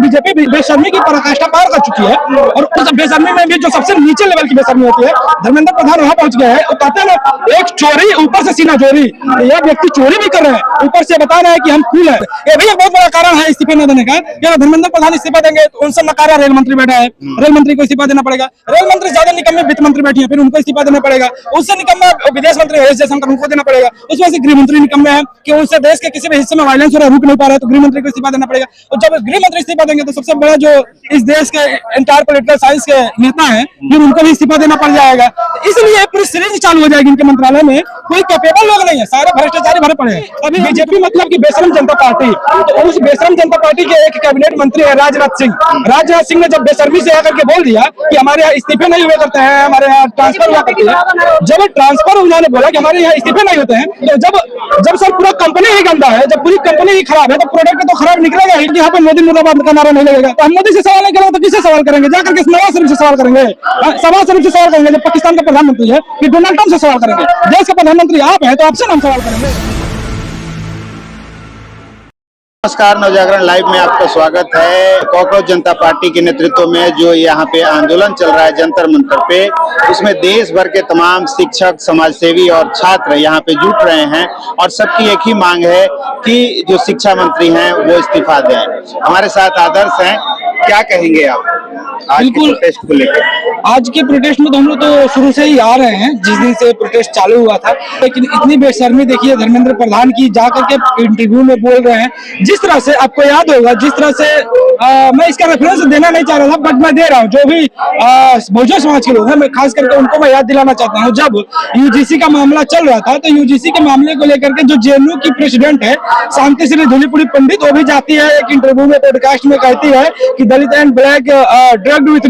BJP बेशर्मी की पराकाष्ठा पार कर चुकी है। और उस बेशर्मी में भी जो सबसे नीचे लेवल की बेशर्मी होती है, धर्मेंद्र प्रधान वहां पहुंच गए हैं। वो कहते हैं ना, एक चोरी ऊपर से सीना चोरी। यह व्यक्ति चोरी भी कर रहे हैं, ऊपर से बता रहे हैं कि हम कूल है। ये भी एक बहुत बड़ा कारण है इस्तीफे न देने का। क्या धर्मेंद्र प्रधान इस्तीफा देंगे तो उनसे नकारा रेल मंत्री बैठा है, रेल मंत्री को इस्तीफा देना पड़ेगा। रेल मंत्री ज्यादा निकम्मे वित्त मंत्री बैठी है, फिर उनको इस्तीफा देना पड़ेगा। उससे निकम्मा विदेश मंत्री एस जयशंकर, उनको देना पड़ेगा। उसमें से गृह मंत्री निकम्मे है कि उनसे देश के किसी भी हिस्से में वायलेंस हो रहा है, रुक नहीं पा रहा है, तो गृह मंत्री को इस्तीफा देना पड़ेगा। और जब गृह मंत्री इस्तीफा देंगे तो सबसे बड़ा जो इस देश के एंटायर पॉलिटिकल साइंस के नेता है, फिर उनको भी इस्तीफा देना पड़ जाएगा। इसलिए पूरी सीरीज चालू हो जाएगी। इनके मंत्रालय में कोई कैपेबल लोग नहीं है, सारे भ्रष्टाचारी भरे पड़े हैं। अभी बीजेपी मतलब कि बेशरम जनता पार्टी, तो उस बेशरम जनता पार्टी के एक कैबिनेट मंत्री है राजनाथ सिंह। राजनाथ सिंह ने जब बेशर्मी से आकर के बोल दिया कि हमारे यहाँ इस्तीफे नहीं हुए करते हैं, हमारे यहाँ ट्रांसफर हुआ करती है। जब ट्रांसफर उन्होंने बोला कि हमारे यहाँ इस्तीफे नहीं होते हैं, तो जब सर पूरा कंपनी ही गंदा है, जब पूरी कंपनी ही खराब है, तो प्रोडक्ट तो खराब निकलेगा ही। यहाँ पे मोदी मुर्दाबाद का नारा नहीं लगेगा तो हम मोदी से सवाल नहीं करेंगे तो किससे सवाल करेंगे? जाकर के नवाज शरीफ से सवाल करेंगे, नवाज शरीफ से सवाल करेंगे जब पाकिस्तान का प्रधानमंत्री है, कि डोनाल्ड ट्रंप से सवाल करेंगे? देश का प्रधानमंत्री आप हैं तो आपसे हम सवाल करेंगे। नमस्कार, नवजागरण लाइव में आपका स्वागत है। कॉकरोच जनता पार्टी के नेतृत्व में जो यहाँ पे आंदोलन चल रहा है जंतर मंतर पे, उसमें देश भर के तमाम शिक्षक, समाजसेवी और छात्र यहाँ पे जुट रहे हैं और सबकी एक ही मांग है कि जो शिक्षा मंत्री हैं वो इस्तीफा दें। हमारे साथ आदर्श हैं, क्या कहेंगे आप आज के प्रोटेस्ट को लेकर? आज के प्रोटेस्ट में तो हम लोग तो शुरू से ही आ रहे हैं, जिस दिन से प्रोटेस्ट चालू हुआ था। लेकिन इतनी बेशर्मी देखिए धर्मेंद्र प्रधान की, जाकर के इंटरव्यू में बोल रहे हैं जिस तरह से, आपको याद होगा जिस तरह से मैं इसका रेफरेंस देना नहीं चाह रहा था, बट मैं दे रहा हूँ। जो भी बहुजन समाज के लोग हैं, मैं खास करके उनको मैं याद दिलाना चाहता हूँ। जब यूजीसी का मामला चल रहा था, तो यूजीसी के मामले को लेकर के जो जेएनयू की प्रेसिडेंट है शांति श्री धूलीपुरी पंडित, वो भी जाती है एक इंटरव्यू में, पॉडकास्ट में कहती है कि Dalit and black drugged with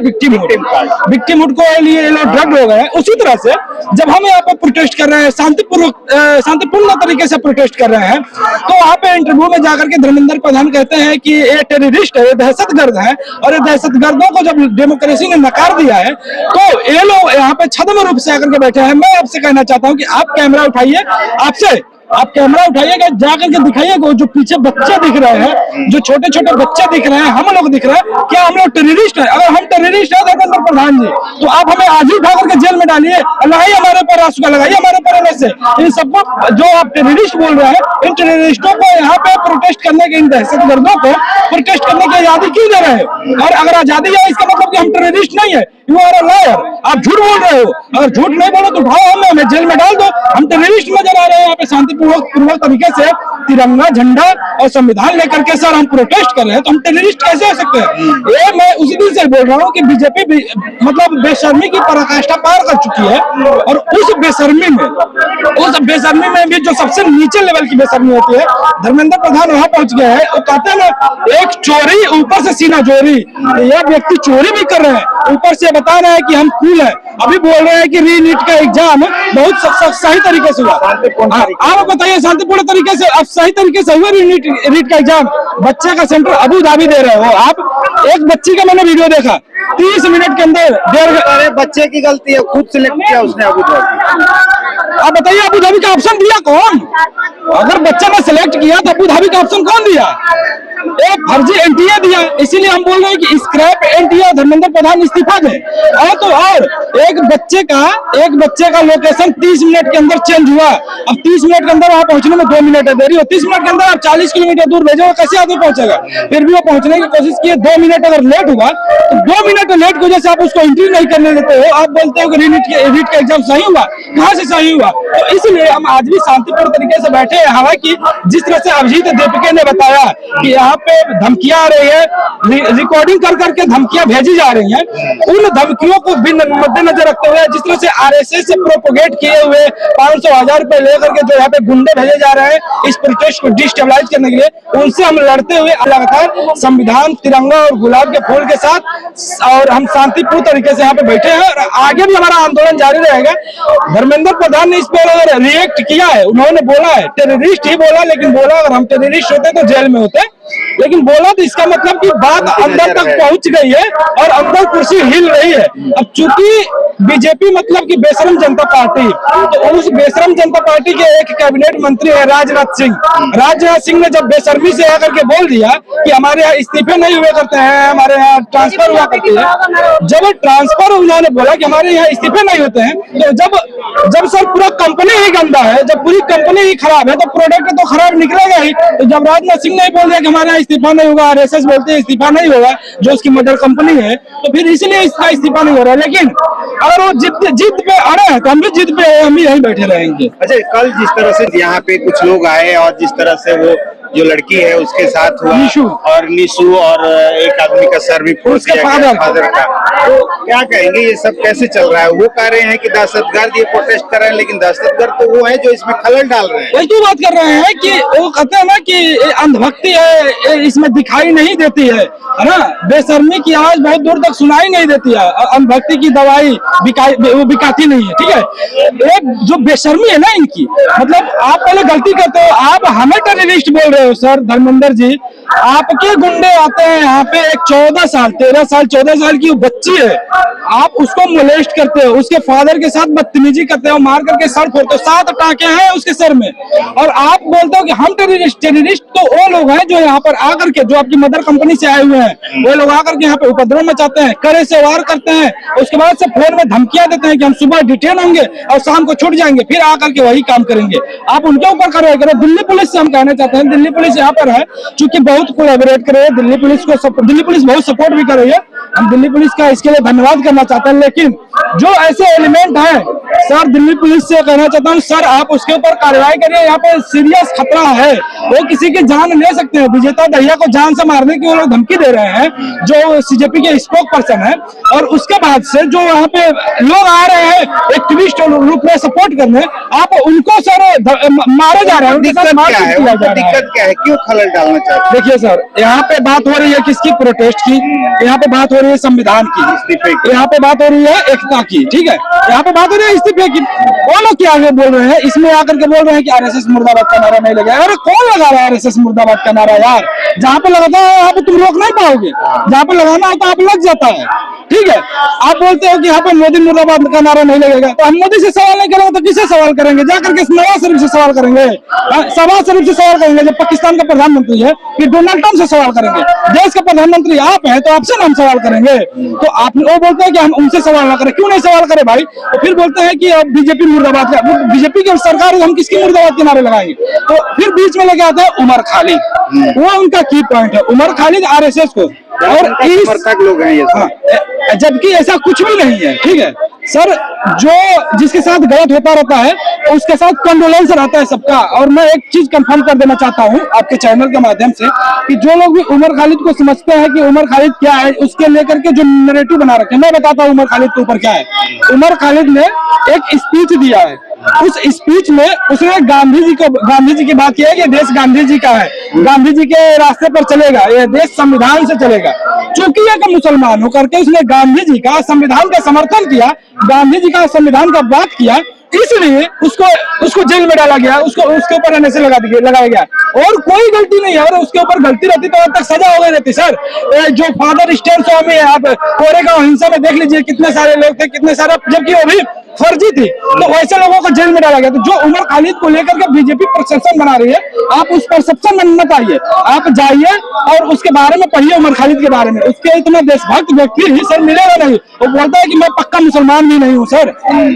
victimhood को लिए ड्रग्ड हो गए। उसी तरह से जब हम यहाँ पे प्रोटेस्ट कर रहे हैं, शांतिपूर्ण तरीके से प्रोटेस्ट कर रहे हैं, तो वहाँ पे इंटरव्यू में जाकर के धर्मेंद्र प्रधान कहते हैं कि ये टेररिस्ट है, ये दहशतगर्द है। और ये दहशतगर्दों को जब डेमोक्रेसी ने नकार दिया है, तो ये लोग यहाँ पे छद्म रूप से आकर के बैठे हैं। मैं आपसे कहना चाहता हूँ कि आप कैमरा उठाइए, आप कैमरा उठाइएगा, जाकर के दिखाइएगा जो पीछे बच्चे दिख रहे हैं, जो छोटे छोटे बच्चे दिख रहे हैं, हम लोग दिख रहे हैं, क्या हम लोग टेररिस्ट है? अगर हम टेररिस्ट है धर्मेंद्र प्रधान जी, तो आप हमें आज ही उठा करके जेल में डालिए, लगाइए हमारे ऊपर आंसू लगाइए हमारे ऊपर से। इन सबको जो आप टेररिस्ट बोल रहे हैं, इन टेररिस्टों को यहाँ पे प्रोटेस्ट करने के, इन दहशतगर्दों को प्रोटेस्ट करने की आजादी क्यों दे रहे हैं? और अगर आजादी है इसका मतलब कि हम टेररिस्ट नहीं है। यू आर अ लायर, आप झूठ बोल रहे हो। अगर झूठ नहीं बोलो तो उठाओ, हमें जेल में डाल दो। हम टेररिस्ट नजर आ रहे हैं यहाँ पे, शांतिपूर्वक तरीके से तिरंगा झंडा और संविधान लेकर के सर हम प्रोटेस्ट कर रहे हैं, तो हम टेररिस्ट कैसे हो सकते हैं? ये मैं उसी दिन से बोल रहा हूँ कि बीजेपी मतलब बेशर्मी की पराकाष्ठा पार कर चुकी है। और उस बेशर्मी में भी जो सबसे नीचे लेवल की बेशर्मी होती है, धर्मेंद्र प्रधान वहां पहुंच गए हैं। वो कहते हैं ना, एक चोरी ऊपर से सीना चोरी। यह व्यक्ति चोरी भी कर रहे हैं, ऊपर से बता रहे हैं कि हम कूल है। अभी बोल रहे हैं कि री-नीट का एग्जाम बहुत सही तरीके से हुआ। आप बताइए, शांतिपूर्ण तरीके से, अब सही तरीके से हुआ रीट का एग्जाम? बच्चे का सेंटर अबू धाबी दे रहे हो आप। एक बच्ची का मैंने वीडियो देखा, 30 मिनट के अंदर अरे बच्चे की गलती है, खुद सिलेक्ट किया उसने अबू धाबी। आप बताइए, अबू धाबी का ऑप्शन दिया कौन? अगर बच्चा ने सिलेक्ट किया तो अबू धाबी का ऑप्शन कौन दिया? एक फर्जी एनटीए दिया। इसीलिए हम बोल रहे हैं कि स्क्रैप एनटीए, धर्मेंद्र प्रधान इस्तीफा दे। और तो और एक बच्चे का लोकेशन 30 मिनट के अंदर चेंज हुआ। अब 30 मिनट के अंदर वहां पहुंचने में 2 मिनट है देरी हो, 30 मिनट के अंदर आप 40 किलोमीटर दूर भेजोगे, कैसे आदमी पहुंचेगा? फिर भी वो पहुंचने की कोशिश किए, 2 मिनट अगर लेट हुआ तो 2 मिनट लेट की वजह से आप उसको एंट्री नहीं करने देते हो। आप बोलते हो कि रीट का एग्जाम सही हुआ, कहाँ से सही हुआ? तो इसलिए हम आज भी शांतिपूर्ण तरीके से बैठे हैं। हालांकि जिस तरह से अभिजीत दीपिके ने बताया कि यहाँ पे धमकियां आ रही है, रिकॉर्डिंग कर करके धमकियां भेजी जा रही हैं, उन धमकियों को भी मद्देनजर रखते हुए, जिस तरह से आरएसएस से प्रोपोगेट किए हुए 500,000 रुपए लेकर के जो यहाँ पे गुंडे भेजे जा रहे हैं इस प्रोटेस्ट को डिस्टेबलाइज करने के लिए, उनसे हम लड़ते हुए लगातार संविधान, तिरंगा और गुलाब के फूल के साथ, और हम शांतिपूर्ण तरीके से यहाँ पे बैठे हैं और आगे भी हमारा आंदोलन जारी रहेगा। धर्मेंद्र प्रधान ने इस पर रिएक्ट किया है, उन्होंने बोला है, टेररिस्ट ही बोला, लेकिन बोला अगर हम टेररिस्ट होते तो जेल में होते। लेकिन बोला तो इसका मतलब कि बात अंदर तक पहुंच गई है और अंदर कुर्सी हिल रही है। अब चूंकि बीजेपी मतलब कि बेशरम जनता पार्टी, तो उस बेशरम जनता पार्टी के एक कैबिनेट मंत्री है राजनाथ सिंह ने जब बेशर्मी से आकर के बोल दिया कि हमारे यहाँ इस्तीफे नहीं हुए करते हैं, हमारे यहाँ ट्रांसफर हुआ करती है। जब ट्रांसफर उन्होंने बोला कि हमारे यहाँ इस्तीफे नहीं होते हैं, तो जब सर पूरा कंपनी ही गंदा है, जब पूरी कंपनी ही खराब है, तो प्रोडक्ट तो खराब निकलेगा ही। तो जब राजनाथ सिंह ने बोल दिया कि हमारे यहाँ इस्तीफा नहीं होगा, आरएसएस बोलते हैं इस्तीफा नहीं होगा, जो उसकी मदर कंपनी है, तो फिर इसलिए इसका इस्तीफा नहीं हो रहा है। लेकिन अगर वो जिद पे अड़े हैं तो हम भी जिद पे हम भी यहीं बैठे रहेंगे। अच्छा, कल जिस तरह से यहाँ पे कुछ लोग आए और जिस तरह से वो जो लड़की है उसके साथ हुआ, निशु और एक आदमी का सर भी फोड़ दिया गया, फादर का, तो क्या कहेंगे ये सब कैसे चल रहा है? वो कह रहे हैं कि दहशतगर्द, ये प्रोटेस्ट कर रहे हैं, लेकिन दहशतगर्द तो वो है जो इसमें खलल डाल रहे हैं। वही तो बात कर रहे हैं कि वो कहते हैं ना कि अंधभक्ति है, इसमें दिखाई नहीं देती है ना, बेशर्मी की आवाज बहुत दूर तक सुनाई नहीं देती है, अंधभक्ति की दवाई वो बिकाती नहीं है। ठीक है, एक जो बेशर्मी है ना इनकी, मतलब आप पहले गलती करते हो, आप हमें टेररिस्ट बोल रहे हो सर धर्मेंद्र जी। आपके गुंडे आते हैं यहाँ पे, एक 14 साल की बच्ची है, आप उसको मोलेस्ट करते हो, उसके फादर के साथ बदतमीजी करते हो, मार करके सर फोड़ते हो, 7 टाँके हैं उसके सर में, और आप बोलते हो कि हम टेररिस्ट तो वो लोग हैं जो यहाँ पर आकर के, जो आपकी मदर कंपनी से आए हुए हैं, वो लोग आकर के यहाँ पे उपद्रव मचाते हैं, करे से वार करते हैं, उसके बाद से फोन में धमकियां देते हैं कि हम सुबह डिटेन होंगे और शाम को छूट जाएंगे, फिर आकर के वही काम करेंगे। आप उनके ऊपर कार्रवाई करो। दिल्ली पुलिस से हम कहना चाहते हैं, दिल्ली पुलिस यहाँ पर है, चूंकि बहुत कोलैबोरेट कर रही है, दिल्ली पुलिस बहुत सपोर्ट भी कर रही है, हम दिल्ली पुलिस का इसके लिए धन्यवाद करना चाहते हैं। लेकिन जो ऐसे एलिमेंट है सर, दिल्ली पुलिस से कहना चाहता हूँ सर, आप उसके ऊपर कार्रवाई करिए, यहाँ पे सीरियस खतरा है, वो किसी की जान ले सकते हैं। विजेता दहिया को जान से मारने की वो लोग धमकी दे रहे हैं, जो सीजेपी के स्पोक पर्सन है, और उसके बाद से जो यहाँ पे लोग आ रहे हैं एक्टिविस्ट रूप में सपोर्ट करने, आप उनको सर मारे जा रहे हैं। दिक्कत क्या है, क्यों खलल डालना चाहते हैं? देखिए सर, यहाँ पे बात हो रही है किसकी, प्रोटेस्ट की, यहाँ पे बात हो रही है संविधान की, यहाँ पे बात हो रही है एकता की, ठीक है, यहाँ पे बात हो रही है इस्तीफे की। वो लोग क्या आगे बोल रहे हैं, इसमें आकर के बोल रहे हैं कि आरएसएस मुर्दाबाद का नारा नहीं लगा। अरे कौन लगा रहा है आरएसएस मुर्दाबाद का नारा यार? जहाँ पे लगाता है वहाँ पे तुम रोक नहीं पाओगे, जहाँ पे लगाना होता है आप लग जाता है। ठीक है, आप बोलते हो कि यहाँ पे मोदी मुर्दाबाद का नारा नहीं लगेगा, तो हम मोदी से सवाल नहीं करेंगे तो किससे सवाल करेंगे? जाकर के नवाज शरीफ से सवाल करेंगे, शहबाज शरीफ से सवाल करेंगे जब पाकिस्तान का प्रधानमंत्री है, कि डोनाल्ड ट्रंप से सवाल करेंगे? देश का प्रधानमंत्री आप हैं, तो आपसे हम सवाल करेंगे। तो आप वो बोलते हैं कि हम उनसे सवाल ना करें, क्यों नहीं सवाल करें भाई? तो फिर बोलते हैं कि अब बीजेपी मुर्दाबाद का, बीजेपी की सरकार है, हम किसकी मुर्दाबाद के नारे लगाएंगे? तो फिर बीच में लेके आते हैं उमर खालिद, वो उनका की पॉइंट है, उमर खालिद आरएसएस को, और समर्थक लोग हैं ये, जबकि ऐसा कुछ भी नहीं है। ठीक है सर, जो जिसके साथ गलत होता रहता है उसके साथ कंडोलेंस रहता है सबका। और मैं एक चीज कंफर्म कर देना चाहता हूं आपके चैनल के माध्यम से, कि जो लोग भी उमर खालिद को समझते हैं कि उमर खालिद क्या है, उसके लेकर के जो नैरेटिव बना रखे, मैं बताता हूं उमर खालिद के ऊपर क्या है। उमर खालिद ने एक स्पीच दिया है, उस स्पीच में उसने गांधी जी की बात की है कि देश गांधी जी का है, गांधी जी के रास्ते पर चलेगा, ये देश संविधान से चलेगा। चूंकि एक मुसलमान होकर के उसने गांधी जी का संविधान का समर्थन किया, गांधी जी का संविधान का बात किया, इसलिए उसको जेल में डाला गया, उसके ऊपर एनएसए लगाया गया, और कोई गलती नहीं है। और उसके ऊपर गलती रहती तो अब तक सजा हो गई रहती सर। जो फादर स्टेन स्वामी है, आप कोरेगांव हिंसा में देख लीजिए कितने सारे लोग थे, कितने सारे, जबकि वो भी फर्जी थी, तो वैसे लोगों को जेल में डाला गया। तो जो उमर खालिद को लेकर के बीजेपी परसेप्शन बना रही है, आप उस परसेप्शन में मत आइए, आप जाइए और उसके बारे में पढ़िए, उमर खालिद के बारे में। उसके इतना देशभक्त व्यक्ति ही सर मिलेगा नहीं। वो बोलता है कि मैं पक्का मुसलमान भी नहीं हूँ सर,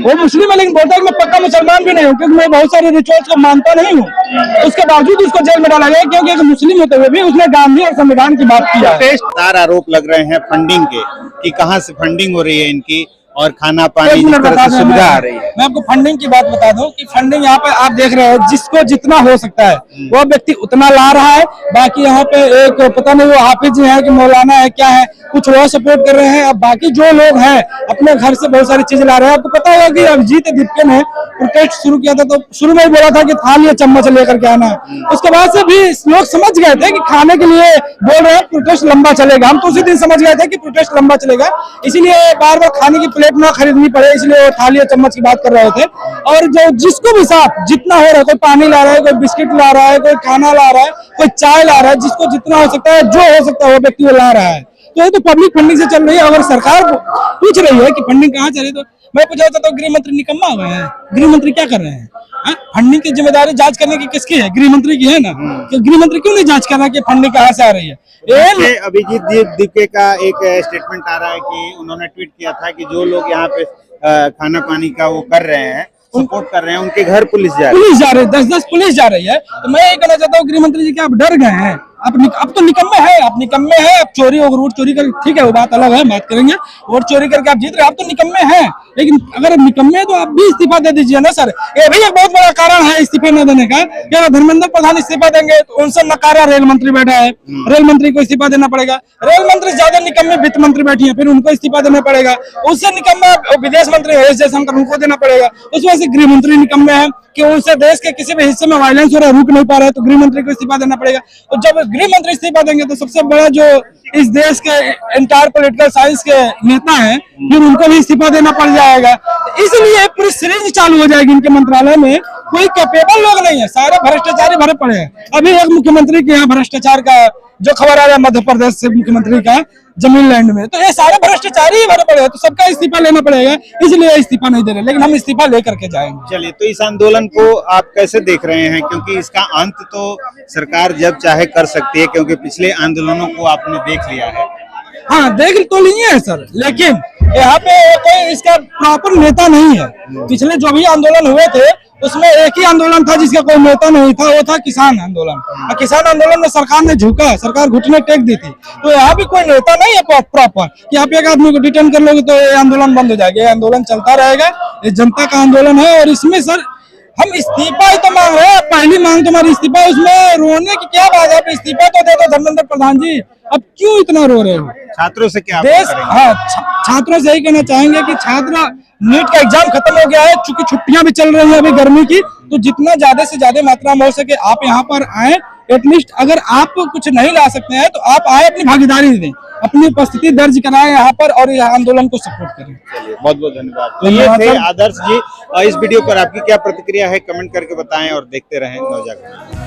वो मुस्लिम है लेकिन बोलता है कि मैं पक्का मुसलमान भी नहीं हूँ, क्योंकि मैं बहुत सारे रिचुअल्स को मानता नहीं हूँ। उसके बावजूद उसको जेल में डाला गया, क्योंकि एक मुस्लिम होते हुए भी उसने गांधी और संविधान की बात किया है। आरोप लग रहे हैं फंडिंग के, कि कहाँ से फंडिंग हो रही है इनकी, और खाना पानी जिस तरह से सुविधा आ रही है। मैं आपको फंडिंग की बात बता दूं कि फंडिंग यहाँ पे आप देख रहे हैं, जिसको जितना हो सकता है वो व्यक्ति उतना ला रहा है। बाकी यहाँ पे एक पता नहीं वो हाफिज जी है कि मौलाना है क्या है, कुछ वो सपोर्ट कर रहे हैं। अब बाकी जो लोग हैं अपने घर से बहुत सारी चीजें ला रहे हैं। आपको पता होगा कि अभिजीत दीपके ने प्रोटेस्ट शुरू किया था, तो शुरू में ही बोला था कि थाली या चम्मच लेकर के आना है। उसके बाद से भी लोग समझ गए थे कि खाने के लिए बोल रहे हैं, प्रोटेस्ट लंबा चलेगा। हम तो उसी दिन समझ गए थे कि प्रोटेस्ट लंबा चलेगा, इसीलिए बार बार खाने की प्लेट प्लेट ना खरीदनी पड़े, इसलिए वो थाली और चम्मच की बात कर रहे थे। और जो जिसको भी साथ जितना हो रहा है, कोई पानी ला रहा है, कोई बिस्किट ला रहा है, कोई खाना ला रहा है, कोई चाय ला रहा है, जिसको जितना हो सकता है, जो हो सकता है वो व्यक्ति वो ला रहा है। तो ये तो पब्लिक फंडिंग से चल रही है। अगर सरकार पूछ रही है कि फंडिंग कहाँ चल रही, तो मैं पूछा चाहता हूँ गृह मंत्री निकम्मा हुआ है? गृह मंत्री क्या कर रहे हैं? फंडिंग की जिम्मेदारी जांच करने की किसकी है? गृह मंत्री की है ना। कि गृह मंत्री क्यों नहीं जांच कर रहा कि फंडिंग कहाँ से आ रही है? अभिजीत दीपके का एक स्टेटमेंट आ रहा है कि उन्होंने ट्वीट किया था कि जो लोग यहाँ पे खाना पानी का वो कर रहे हैं, सपोर्ट कर रहे हैं, उनके घर पुलिस जा रही है। 10 पुलिस जा रही है। तो मैं ये कहना चाहता हूँ गृह मंत्री जी, क्या आप डर गए हैं? अब तो निकम्मे हैं, आप निकम्मे हैं। आप चोरी और वोट चोरी कर, ठीक है वो बात अलग है, बात करेंगे। वोट चोरी करके आप जीत रहे हैं, आप तो निकम्मे हैं। लेकिन अगर आप निकम्मे हैं तो आप भी इस्तीफा दे दीजिए ना सर। ये भी एक बहुत बड़ा कारण है इस्तीफे न देने का। क्या धर्मेंद्र प्रधान इस्तीफा देंगे तो उनसे नकारा रेल मंत्री बैठा है, रेल मंत्री को इस्तीफा देना पड़ेगा। रेल मंत्री ज्यादा निकम्मे वित्त मंत्री बैठी है, फिर उनको इस्तीफा देना पड़ेगा। उससे निकम्मा विदेश मंत्री एस जयशंकर, उनको देना पड़ेगा। उस वजह से गृह मंत्री निकम्मे हैं कि उनसे देश के किसी भी हिस्से में वायलेंस हो रहा है, रुक नहीं पा रहा है, तो गृह मंत्री को इस्तीफा देना पड़ेगा। और जब गृह मंत्री इस्तीफा देंगे तो सबसे बड़ा जो इस देश के एंटायर पॉलिटिकल साइंस के नेता हैं, फिर उनको भी इस्तीफा देना पड़ जाएगा। इसलिए पूरी सीरीज चालू हो जाएगी इनके मंत्रालय में। कोई कैपेबल लोग नहीं है, सारे भ्रष्टाचारी भरे पड़े हैं। अभी एक मुख्यमंत्री के यहाँ भ्रष्टाचार का जो खबर आ रहा है मध्य प्रदेश से, मुख्यमंत्री का जमीन लैंड में, तो ये सारे भ्रष्टाचारी ही भरे पड़े हैं। तो सबका इस्तीफा लेना पड़ेगा, इसलिए इस्तीफा नहीं दे रहे, लेकिन हम इस्तीफा लेकर के जाएंगे। चलिए, तो इस आंदोलन को आप कैसे देख रहे हैं? क्योंकि इसका अंत तो सरकार जब चाहे कर सकती है, क्योंकि पिछले आंदोलनों को आपने देख लिया है। हाँ, देख तो लिए है सर, लेकिन यहाँ पे कोई इसका प्रॉपर नेता नहीं है। पिछले जो भी आंदोलन हुए थे उसमें एक ही आंदोलन था जिसका कोई नेता नहीं था, वो था किसान आंदोलन। और किसान आंदोलन में सरकार ने झुका, सरकार घुटने टेक दी थी। तो यहाँ भी कोई नेता नहीं है प्रॉपर कि आप एक आदमी को डिटेन कर लोगे तो ये आंदोलन बंद हो जाएगा। ये आंदोलन चलता रहेगा, ये जनता का आंदोलन है। और इसमें सर हम इस्तीफा ही तो मांग रहे हैं, पहली मांग तुम्हारी इस्तीफा, उसमें रोने की क्या बात है? आप इस्तीफा तो दे दो धर्मेंद्र प्रधान जी, अब क्यों इतना रो रहे हो? छात्रों से क्या देश, हाँ, छात्रों से यही कहना चाहेंगे कि छात्र, नीट का एग्जाम खत्म हो गया है, चूंकि छुट्टियां भी चल रही है अभी गर्मी की, तो जितना ज्यादा से ज्यादा मात्रा में हो सके आप यहाँ पर आए। एटलीस्ट अगर आप कुछ नहीं ला सकते हैं तो आप आए, अपनी भागीदारी दें, अपनी उपस्थिति दर्ज कराएं यहाँ पर और यह आंदोलन को सपोर्ट करें। बहुत बहुत धन्यवाद। तो ये थे आदर्श जी। इस वीडियो पर आपकी क्या प्रतिक्रिया है, कमेंट करके बताएं और देखते रहें नवजागरण।